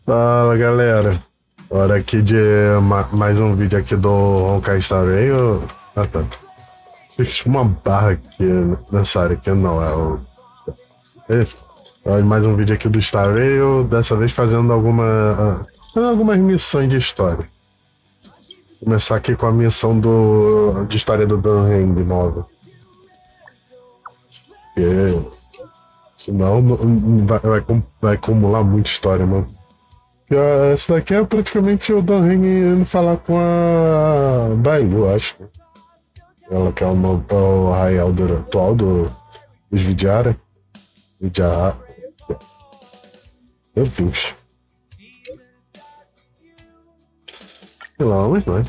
Fala galera, hora aqui de mais um vídeo aqui do Honkai Star Rail. Ah tá, fica uma barra aqui nessa área aqui, não é o... Mais um vídeo aqui do Star Rail, dessa vez fazendo algumas missões de história. Vou começar aqui com a missão de história do Dan Heng de novo. Porque senão vai acumular muita história, mano. Essa daqui é praticamente o Dan Heng indo falar com a Bailu, acho. Ela que é o High Elder atual dos Vidyara. Vidyara. Meu Deus. Sei lá, mas não é.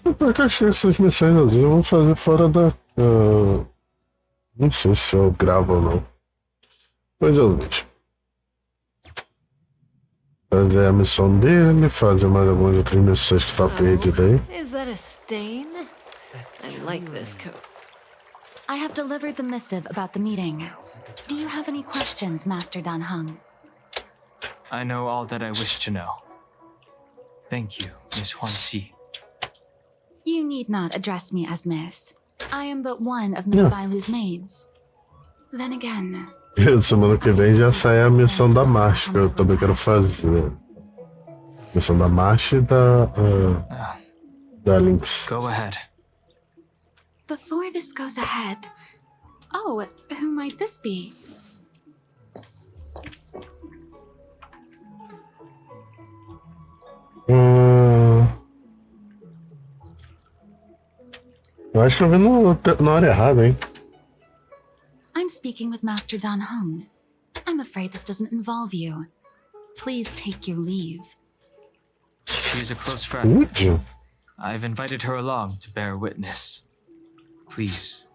Eu achei essas missões às vezes eu vou fazer fora da... não sei se eu gravo ou não. Mas eu vejo. Fazer a missão dele, fazer mais algumas outras missões que tá perdido aí. Is that a stain? I like this coat. I have delivered the missive about the meeting. Do you have any questions, Master Dan Heng? I know all that I wish to know. Thank you, Miss Huanxi. You need not address me as Miss. I am but one of Miss Bailu's maids. Then again... Semana que vem já sai a missão da marcha, que eu também quero fazer. Missão da marcha e da Lynx. Go ahead. Before this goes ahead... Oh, who might this be? Eu acho que eu vi na hora errada, hein? I'm speaking with Master Dan Heng. I'm afraid this doesn't involve you. Please take your leave. She is a close friend. Would you? I've invited her along to bear witness. Please,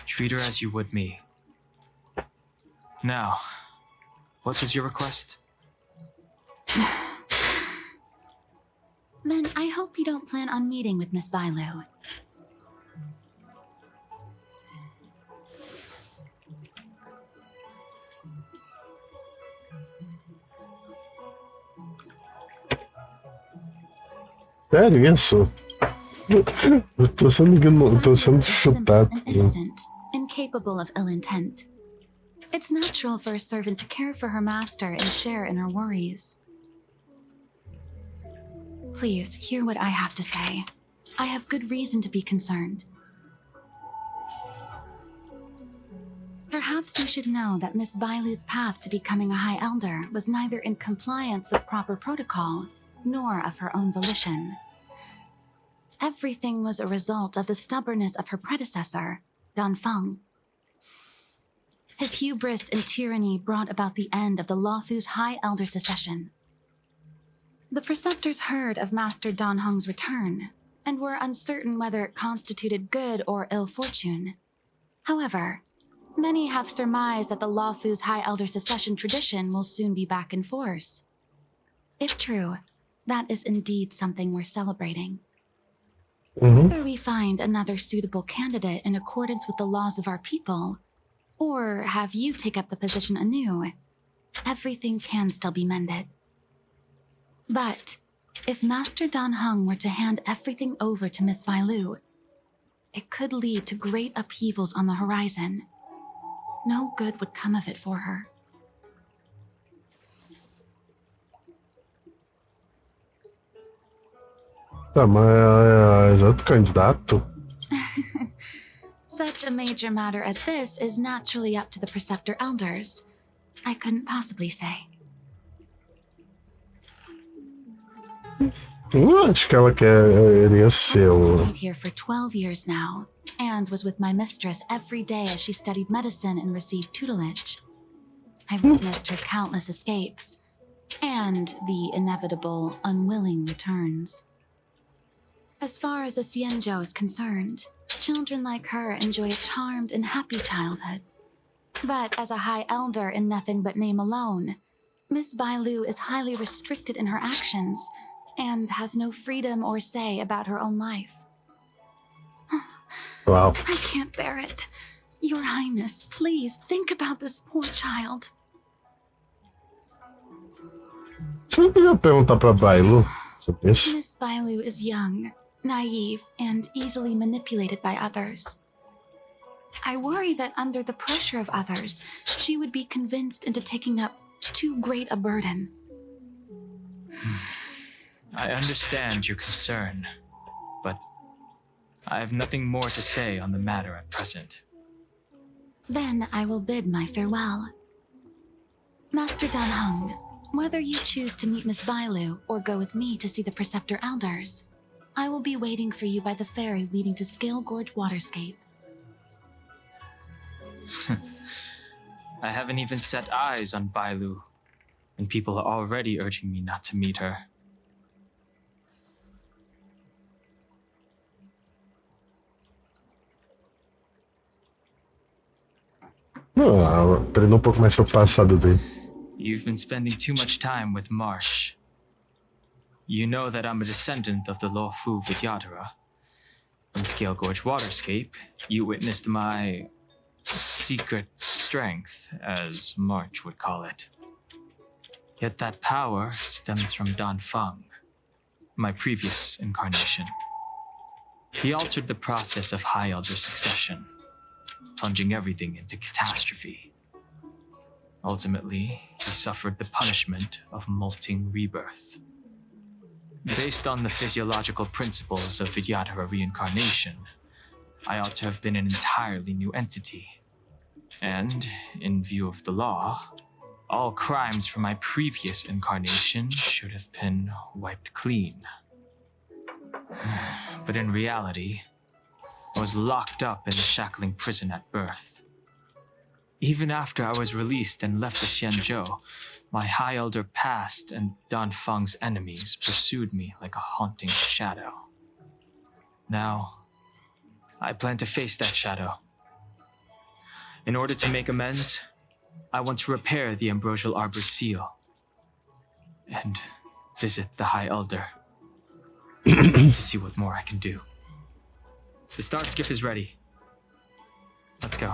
treat her as you would me. Now, what was your request? Then I hope you don't plan on meeting with Miss Bailu. Sério isso? Eu tô sendo chutado. And innocent, incapable of ill intent. It's natural for a servant to care for her master and share in her worries. Please, hear what I have to say. I have good reason to be concerned. Perhaps you should know that Miss Bailu's path to becoming a High Elder was neither in compliance with proper protocol, nor of her own volition. Everything was a result of the stubbornness of her predecessor, Dan Feng. His hubris and tyranny brought about the end of the Lawfu's High Elder succession. The preceptors heard of Master Dan Heng's return, and were uncertain whether it constituted good or ill fortune. However, many have surmised that the Lawfu's High Elder succession tradition will soon be back in force. If true, that is indeed something we're celebrating. Whether we find another suitable candidate in accordance with the laws of our people, or have you take up the position anew, everything can still be mended. But if Master Dan Heng were to hand everything over to Miss Bailu, it could lead to great upheavals on the horizon. No good would come of it for her. Tá, mas outro candidato? Such a major matter as this is naturally up to the preceptor elders. I couldn't possibly say. Acho que ela queria ser I've o... been here for 12 years now, and was with my mistress every day as she studied medicine and received tutelage. I've witnessed her countless escapes, and the inevitable, unwilling returns. As far as a Xianzhou is concerned, children like her enjoy a charmed and happy childhood. But as a High Elder in nothing but name alone, Miss Bailu is highly restricted in her actions, and has no freedom or say about her own life. Wow. I can't bear it. Your Highness, please think about this poor child. Você não podia perguntar pra Bailu sobre isso? Miss Bailu is young, naive, and easily manipulated by others. I worry that under the pressure of others, she would be convinced into taking up too great a burden. I understand your concern, but I have nothing more to say on the matter at present. Then I will bid my farewell. Master Dan Heng, whether you choose to meet Miss Bailu or go with me to see the Preceptor Elders, I will be waiting for you by the ferry leading to Scale Gorge Waterscape. I haven't even set eyes on Bailu, and people are already urging me not to meet her. Aprender um pouco mais sobre o passado dele. You've been spending too much time with Marsh. You know that I'm a descendant of the lawful Vidyadhara. In Scale Gorge Waterscape, you witnessed my secret strength, as March would call it. Yet that power stems from Dan Feng, my previous incarnation. He altered the process of High Elder succession, plunging everything into catastrophe. Ultimately, he suffered the punishment of molting rebirth. Based on the physiological principles of Vidyadhara reincarnation, I ought to have been an entirely new entity. And, in view of the law, all crimes from my previous incarnation should have been wiped clean. But in reality, I was locked up in the shackling prison at birth. Even after I was released and left the Xianzhou, my High Elder past and Dan Feng's enemies pursued me like a haunting shadow. Now, I plan to face that shadow. In order to make amends, I want to repair the Ambrosial Arbor's seal and visit the High Elder to see what more I can do. The start skip is ready. Let's go.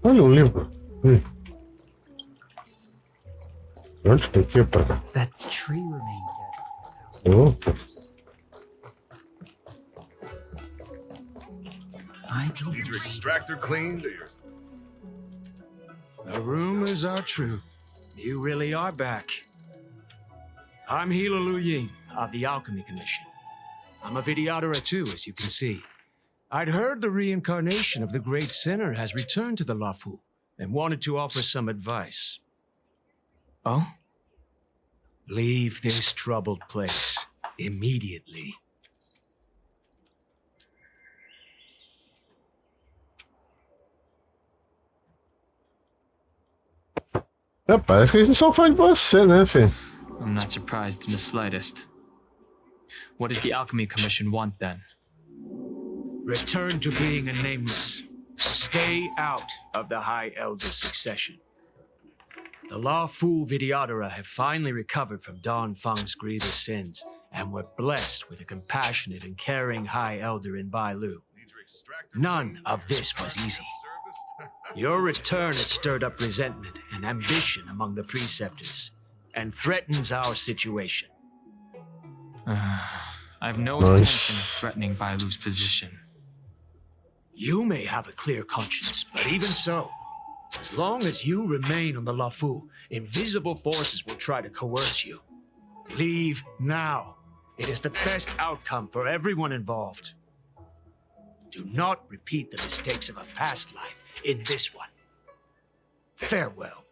Olha um livro. Onde tem que ir pra cá? That tree remained dead for 1,000 Opa. years. I don't Need your extractor cleaned or your... The rumors are true. You really are back. I'm Hila Lu Ying of the Alchemy Commission. I'm a Vidyadhara too, as you can see. I'd heard the reincarnation of the Great Sinner has returned to the Lafu and wanted to offer some advice. Oh? Leave this troubled place immediately. Parece que a gente só fala de você, né, Fê? I'm not surprised in the slightest. What does the Alchemy Commission want then? Return to being a nameless. Stay out of the High Elder succession. The lawful Vidyadhara have finally recovered from Dan Feng's grievous sins, and were blessed with a compassionate and caring High Elder in Bailu. Need your extractor None of this was easy. Your return has stirred up resentment and ambition among the preceptors, and threatens our situation. I have no intention of threatening Bailu's position. You may have a clear conscience, but even so, as long as you remain on the Lafu, invisible forces will try to coerce you. Leave now. It is the best outcome for everyone involved. Do not repeat the mistakes of a past life in this one. Farewell.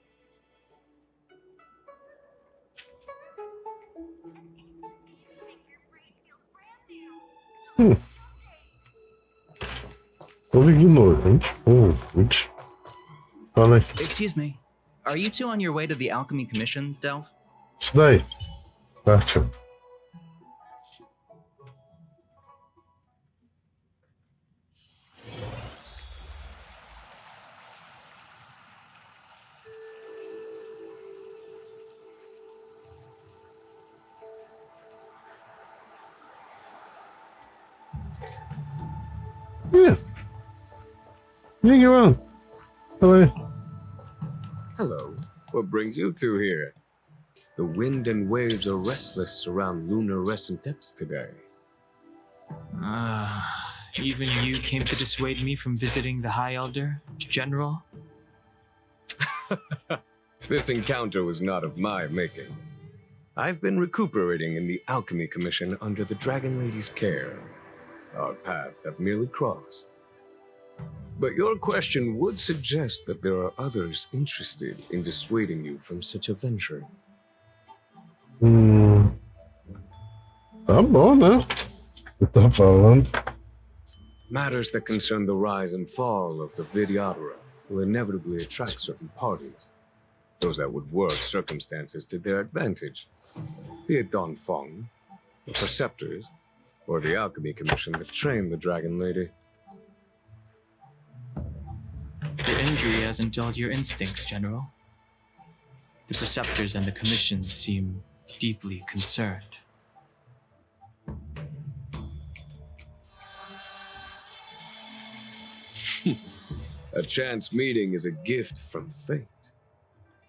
Todo ignorante. Putz. Fala aí. Excuse me. Are you two on your way to the Alchemy Commission, Delph? Isso daí. Parte. Yeah. Yeah, you on. Hello. Hello. What brings you two here? The wind and waves are restless around lunar-rescent depths today. Even you came to dissuade me from visiting the High Elder, General? This encounter was not of my making. I've been recuperating in the Alchemy Commission under the Dragon Lady's care. Our paths have merely crossed. But your question would suggest that there are others interested in dissuading you from such a venture. Tá bom, né? Você tá falando. Matters that concern the rise and fall of the Vidyadhara will inevitably attract certain parties. Those that would work circumstances to their advantage. Be it Dan Heng, the Preceptors, or the Alchemy Commission that trained the Dragon Lady. The injury hasn't dulled your instincts, General. The Preceptors and the Commission seem deeply concerned. A chance meeting is a gift from fate.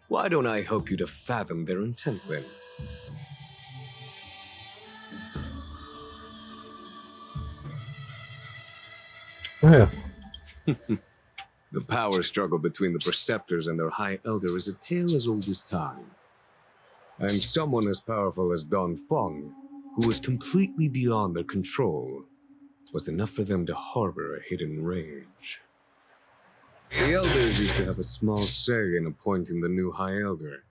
Why don't I help you to fathom their intent then? Yeah. The power struggle between the Preceptors and their High Elder is a tale as old as time. And someone as powerful as Dan Heng, who was completely beyond their control, was enough for them to harbor a hidden rage. The Elders used to have a small say in appointing the new High Elder.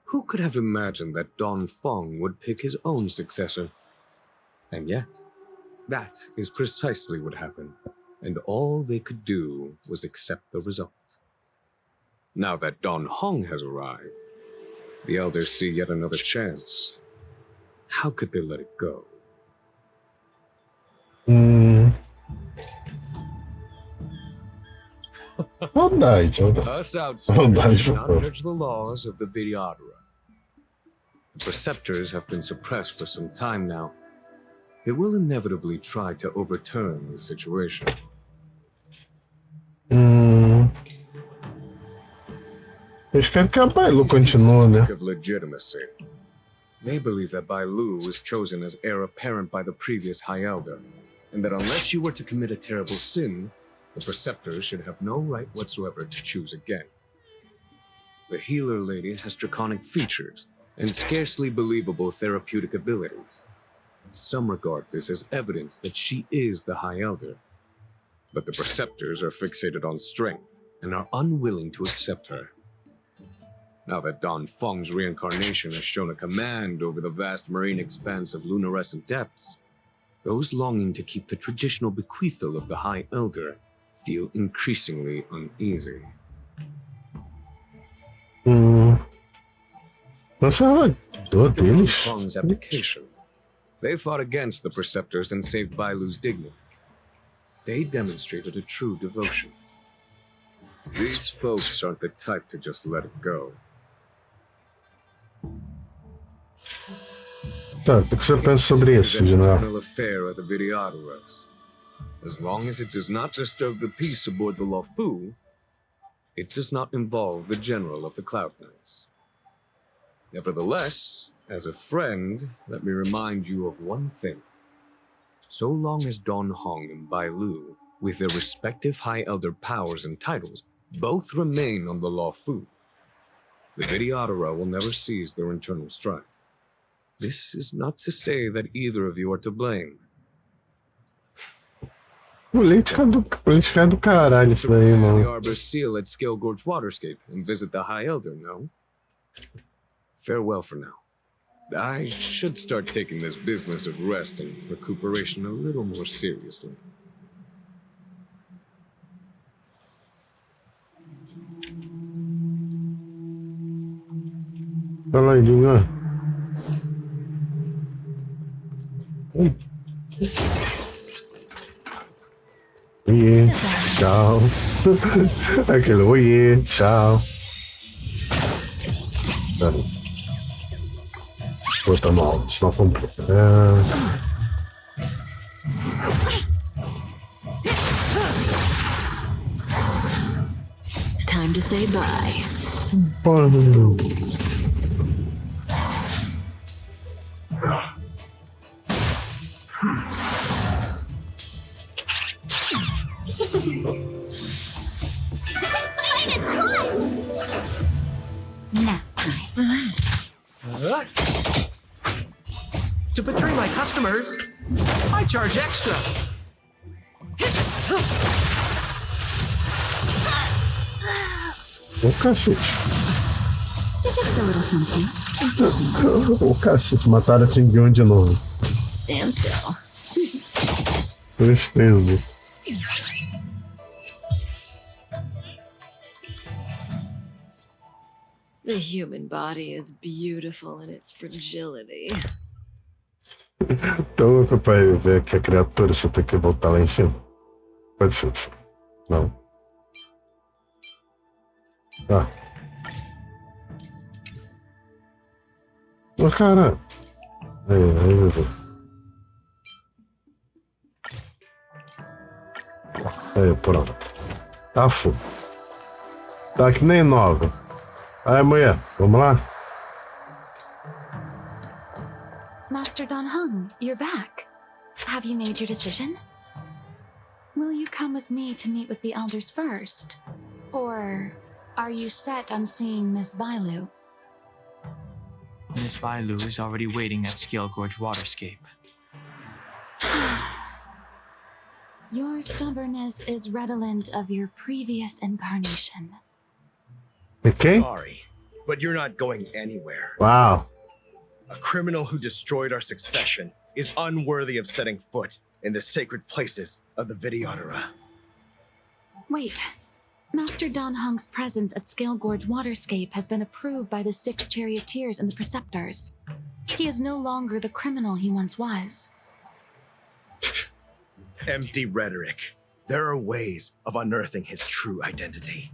Who could have imagined that Dan Heng would pick his own successor? And yet, that is precisely what happened, and all they could do was accept the result. Now that Dan Heng has arrived, the Elders see yet another chance. How could they let it go? Us outsiders do not judge the laws of the Vidyadhara. The Preceptors have been suppressed for some time now. They will inevitably try to overturn the situation. Eles querem que a Bailu continue, né? Of legitimacy. They believe that Bailu was chosen as heir apparent by the previous High Elder, and that unless you were to commit a terrible sin, the Preceptors should have no right whatsoever to choose again. The Healer Lady has draconic features and scarcely believable therapeutic abilities. Some regard this as evidence that she is the High Elder, but the Preceptors are fixated on strength and are unwilling to accept her. Now that Dan Heng's reincarnation has shown a command over the vast marine expanse of lunar-rescent depths, those longing to keep the traditional bequeathal of the High Elder feel increasingly uneasy. Nossa, dor deles. Heng's abdication. They fought against the Preceptors and saved Bailu's dignity. They demonstrated a true devotion. These folks aren't the type to just let it go. Tá, o que você pensa sobre isso, General? An affair of the Vidyadharas. As long as it does not disturb the peace aboard the Luofu, it does not involve the General of the Cloud Knights. Nevertheless, as a friend, let me remind you of one thing. So long as Dan Heng and Bailu, with their respective High Elder powers and titles, both remain on the Luofu, the Vidyadhara will never cease their internal strife. This is not to say that either of you are to blame. Política do caralho isso daí, The mano. Arbor Seal at Scale Gorge Waterscape and visit the High Elder, no? Farewell for now. I should start taking this business of rest and recuperation a little more seriously. Fala aí, Dinho. Oiê, tchau. Aquele oiê, tchau. Pera aí. Botar no alto, senão compra. say bye. Bom. Nap time. To betray my customers, I charge extra. Ô cacete. Just a little something. Ô cacete, mataram a Tinguion de novo. Stand still. Tristeza. The human body is beautiful in its fragility. Então, pra ver que a criatura você tem que voltar lá em cima. Pode ser. Não. Ah. Ô, cara. Aí, meu. Aí, pronto. Tá full. Tá que nem nova. Aí, mulher, vamos lá? Master Dan Heng, you're back. Have you made your decision? Will you come with me to meet with the elders first? Or are you set on seeing Miss Bailu? Miss Bailu is already waiting at Scale Gorge Waterscape. Your stubbornness is redolent of your previous incarnation. Okay? Sorry, but you're not going anywhere. Wow. A criminal who destroyed our succession is unworthy of setting foot in the sacred places of the Videodora. Wait. Master Dan Heng's presence at Scale Gorge Waterscape has been approved by the 6 charioteers and the preceptors. He is no longer the criminal he once was. Empty rhetoric. There are ways of unearthing his true identity.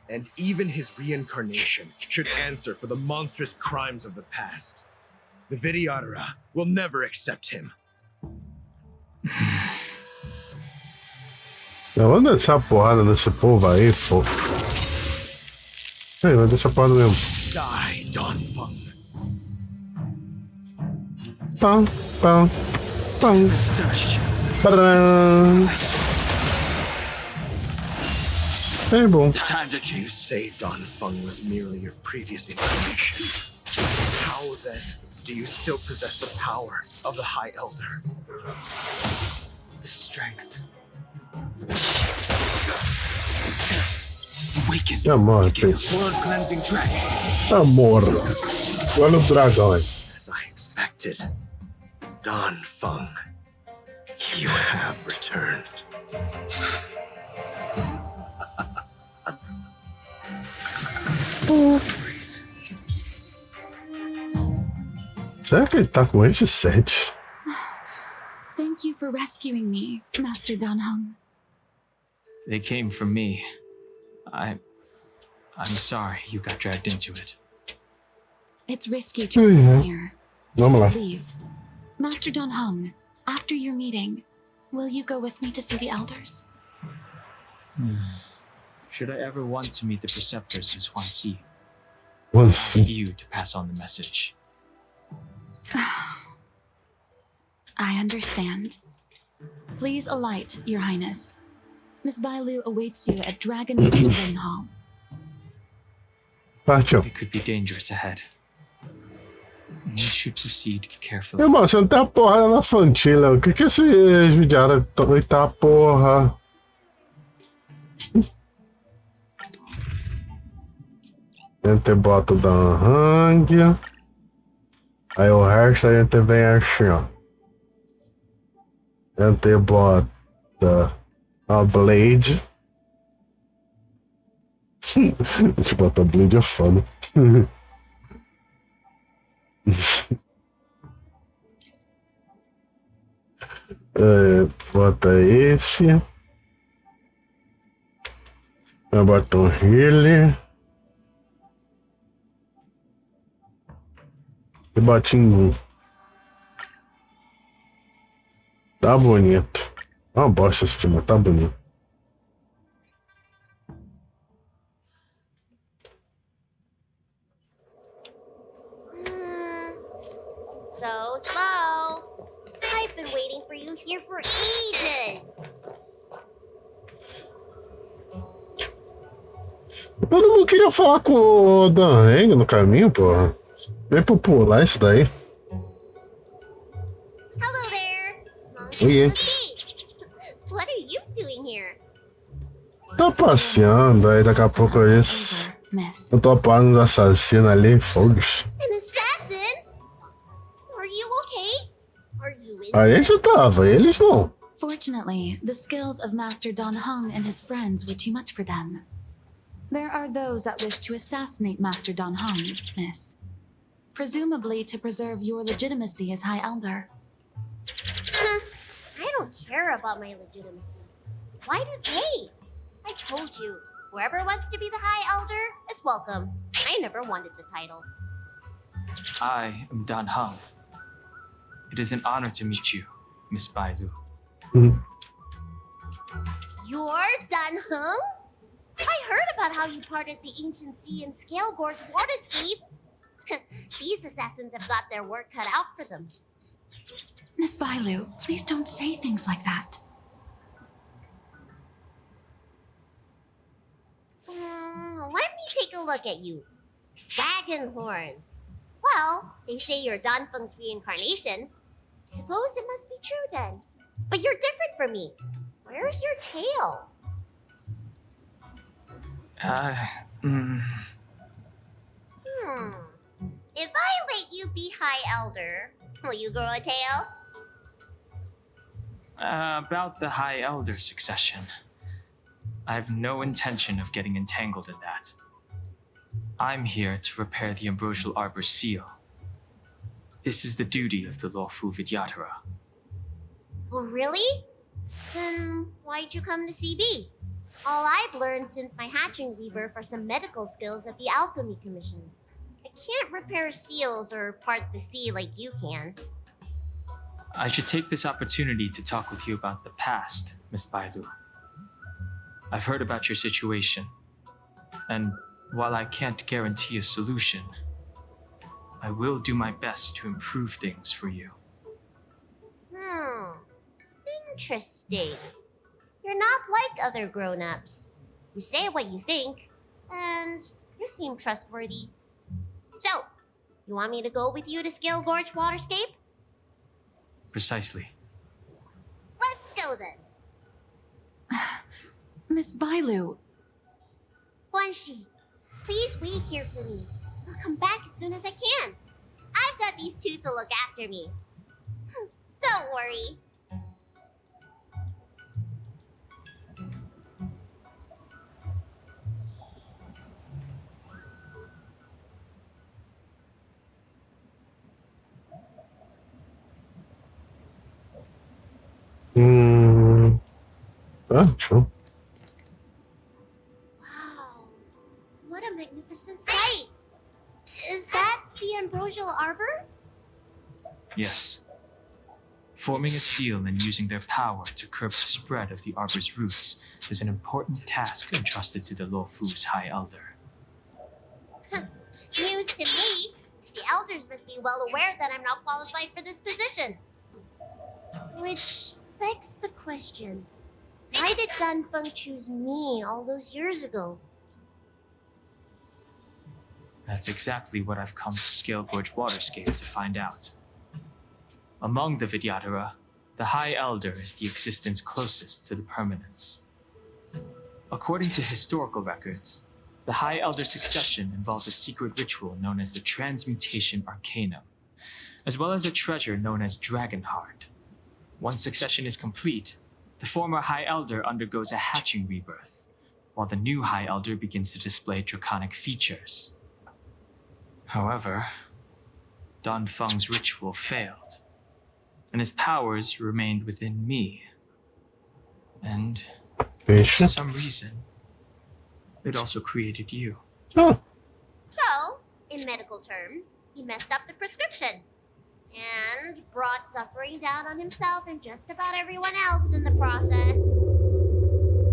And even his reincarnation should answer for the monstrous crimes of the past. The Videodora will never accept him. Eu vou descer a porrada nesse povo aí, pô. Ei, vai descer a porrada mesmo. Die, Dan Heng. Pam, pam, pam. Tadam. É bom. Time to choose. You say Dan Heng was merely your previous incarnation. How then do you still possess the power of the High Elder? The strength. Awaken. Amor, Blood cleansing dragon. amor. Olha o dragão aí. As I expected, Dan Heng, you have returned. Será que ele tá com esse set? Thank you for rescuing me, Master Dan Heng. They came from me. I'm sorry you got dragged into it. It's risky to remain here. Vamos lá. Leave. Master Dan Heng, after your meeting, will you go with me to see the elders? Should I ever want to meet the preceptors as Huanxi, Once. you to pass on the message. I understand. Please alight, Your Highness. Miss Bailu awaits you at Dragon Engine Hall. Partiu. It could be dangerous ahead. You should proceed carefully. Irmão, você não tem a porrada na Fantila. O que esses vidiados estão? Eita porra. A gente bota o Dan Heng. Aí o resto a gente vem assim, ó. A gente bota a Blade. A gente bota a Blade é foda. Bota esse. Eu boto um healer. E botinho. Tá bonito. Uma bosta esse time, tá bonito. been waiting for you here for ages. Eu não queria falar com o Dan Heng no caminho, porra. Bem popular isso daí. Hello there. Oiê. What are you doing here? Tô passeando, aí daqui a pouco é isso. Miss. Eu tô parando nos assassinos ali, fogos. An assassin? Are you okay? Are you in? Aí já tava, eles não. Fortunately, the skills of Master Dan Heng and his friends were too much for them. There are those that wish to assassinate Master Dan Heng, Miss. Presumably to preserve your legitimacy as High Elder. I don't care about my legitimacy. Why do they? I told you, whoever wants to be the High Elder is welcome. I never wanted the title. I am Dan Heng. It is an honor to meet you, Miss Bailu. You're Dan Heng? I heard about how you parted the ancient sea and Scale Gorge waterscape. These assassins have got their work cut out for them. Miss Bailu, please don't say things like that. Let me take a look at you. Dragon horns. Well, they say you're Dan Feng's reincarnation. Suppose it must be true then. But you're different from me. Where's your tail? If I let you be High Elder, will you grow a tail? About the High Elder succession. I have no intention of getting entangled in that. I'm here to repair the Ambrosial Arbor's seal. This is the duty of the Lawfu Vidyadhara. Oh, really? Then why'd you come to CB? All I've learned since my hatching rebirth are some medical skills at the Alchemy Commission. I can't repair seals or part the sea like you can. I should take this opportunity to talk with you about the past, Miss Bailu. I've heard about your situation, and while I can't guarantee a solution, I will do my best to improve things for you. Interesting. You're not like other grown-ups. You say what you think, and you seem trustworthy. So, you want me to go with you to Scale Gorge Waterscape? Precisely. Let's go then. Miss Bailu. Wanshi, please wait here for me. I'll come back as soon as I can. I've got these two to look after me. Don't worry. True. Wow, what a magnificent sight. Is that the Ambrosial Arbor? Yes. Forming a seal and using their power to curb the spread of the Arbor's roots is an important task entrusted to the Lawfu's High Elder. News to me. The elders must be well aware that I'm not qualified for this position. Which begs the question. Why did Dan Feng choose me all those years ago? That's exactly what I've come to Scale Gorge Waterscape to find out. Among the Vidyadhara, the High Elder is the existence closest to the permanence. According to historical records, the High Elder succession involves a secret ritual known as the Transmutation Arcanum, as well as a treasure known as Dragon Heart. Once succession is complete, the former High Elder undergoes a hatching rebirth, while the new High Elder begins to display draconic features. However, Dan Feng's ritual failed, and his powers remained within me. And for some reason, it also created you. Oh. So, in medical terms, he messed up the prescription. And brought suffering down on himself and just about everyone else in the process.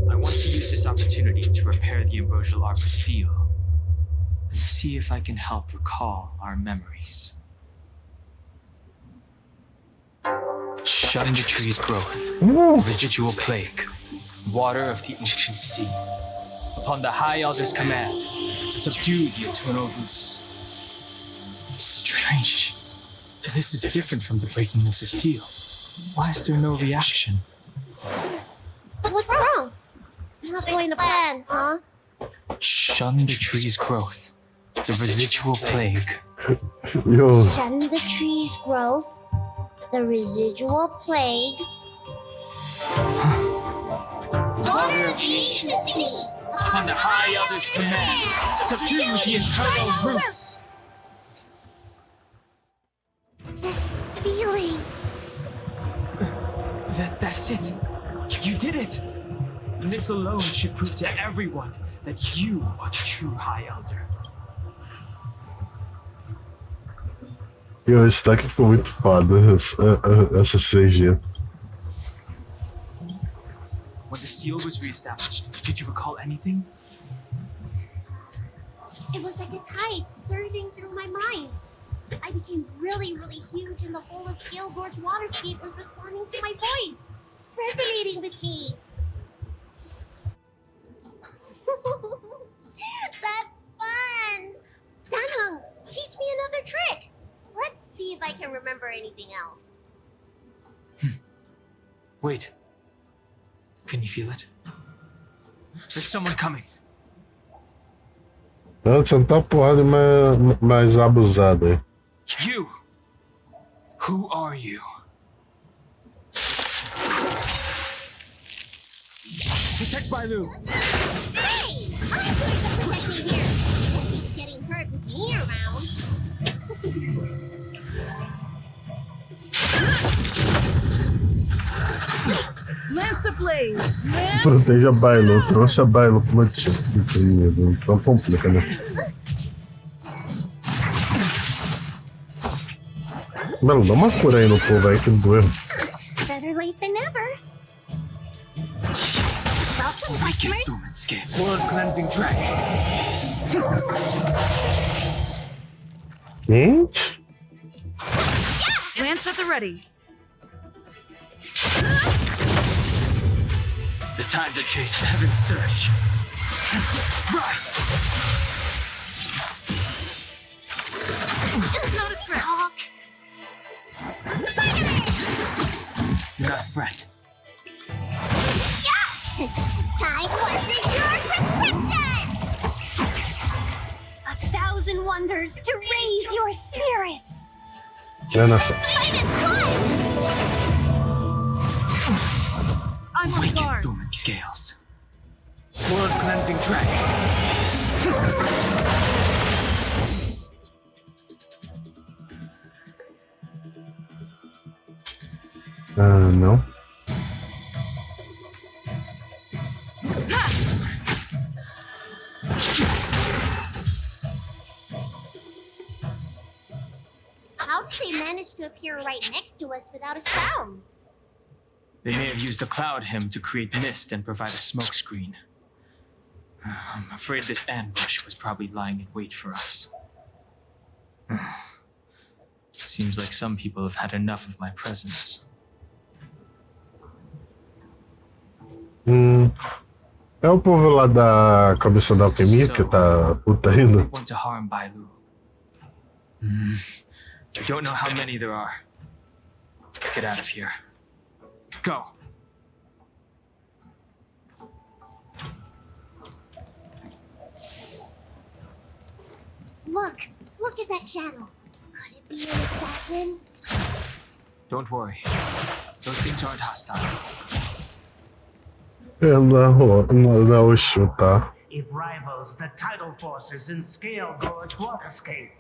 I want to use this opportunity to repair the Ambrosial Arbor's seal, and see if I can help recall our memories. Shun the tree's growth, Nossa. residual plague, water of the ancient sea. Upon the High Elder's command, subdue the eternal roots. Strange. This is different from the breaking of the seal. Why is there no reaction? What's wrong? Not going to plan, huh? Shun the tree's growth, the residual plague. Yo, Shun the tree's growth, the residual plague. Water of the ancient sea. Upon the High Elder's command, subdue the eternal roots. This feeling. That's it. You did it. And this alone should prove to everyone that you are the true High Elder. yo, esse daqui ficou muito foda, essa CG. When the seal was reestablished, did you recall anything? It was like a tide surging through my mind. I became really, really huge, and the whole of Scale Gorge waterscape was responding to my voice, resonating with me. That's fun! Dan Heng, teach me another trick. Let's see if I can remember anything else. Wait. Can you feel it? There's someone coming. Antes não tá porrada mais abusada aí. You! Who are you? Protect Bailu! Hey! I'm doing the protecting here. He's getting hurt with me around. Lance ablaze! Proteja Bailu, trouxe a Bailu pro motivo. Então complica, né? Mano, dá uma cura aí no povo aí que doeu. Better late than never. Welcome, customers. World cleansing track. Gente? Lance at the ready. The time to chase the heaven's surge. Rise! Not a scratch. Do not fret. Time wasn't your prescription! 1,000 wonders to raise your spirits! Não, não. Fight is fun! I'm on Wicked guard. dormant scales. World cleansing track. Não. How did they manage to appear right next to us without a sound? They may have used a cloud hymn to create mist and provide a smoke screen. I'm afraid this ambush was probably lying in wait for us. Seems like some people have had enough of my presence. É o povo lá da Comissão da Alquimia que tá puta indo. Want to harm Bailu. I don't know how many there are. Let's get out of here. Go. Look at that shadow. Could it be an assassin? Don't worry. Those things aren't hostile. É na Oxu, tá? It rivals the tidal forces in Scale Gorge waterscape.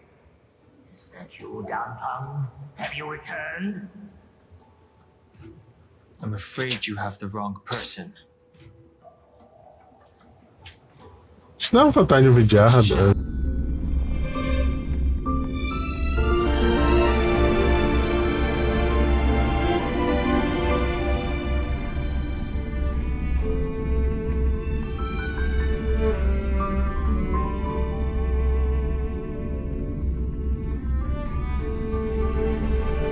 Is that you, Dan Heng? Have you returned? I'm afraid you have the wrong person. Acho que não é uma vantagem de videar,